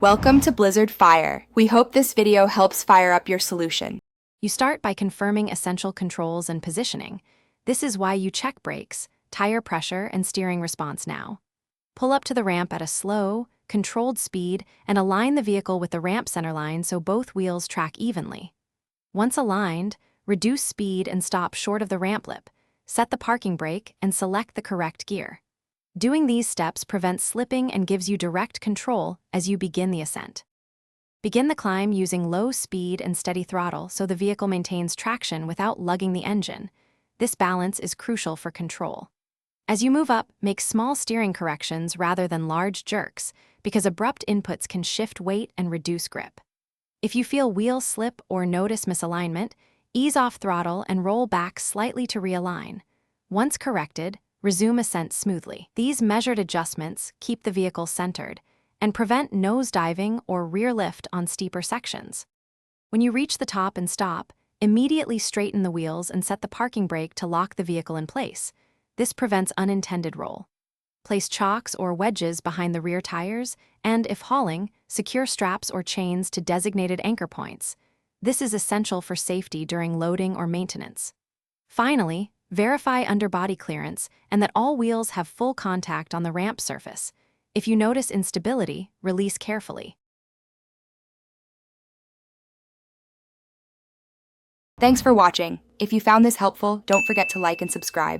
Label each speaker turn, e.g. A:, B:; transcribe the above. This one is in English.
A: Welcome to Blizzard Fire. We hope this video helps fire up your solution.
B: You start by confirming essential controls and positioning. This is why you check brakes, tire pressure, and steering response now. Pull up to the ramp at a slow, controlled speed and align the vehicle with the ramp centerline so both wheels track evenly. Once aligned, reduce speed and stop short of the ramp lip. Set the parking brake and select the correct gear. Doing these steps prevents slipping and gives you direct control as you begin the ascent. Begin the climb using low speed and steady throttle so the vehicle maintains traction without lugging the engine. This balance is crucial for control. As you move up, make small steering corrections rather than large jerks, because abrupt inputs can shift weight and reduce grip. If you feel wheel slip or notice misalignment, ease off throttle and roll back slightly to realign. Once corrected, resume ascent smoothly. These measured adjustments keep the vehicle centered and prevent nose-diving or rear lift on steeper sections. When you reach the top and stop, immediately straighten the wheels and set the parking brake to lock the vehicle in place. This prevents unintended roll. Place chocks or wedges behind the rear tires, and if hauling, secure straps or chains to designated anchor points. This is essential for safety during loading or maintenance. Finally, verify underbody clearance and that all wheels have full contact on the ramp surface. If you notice instability, release carefully.
A: Thanks for watching. If you found this helpful, don't forget to like and subscribe.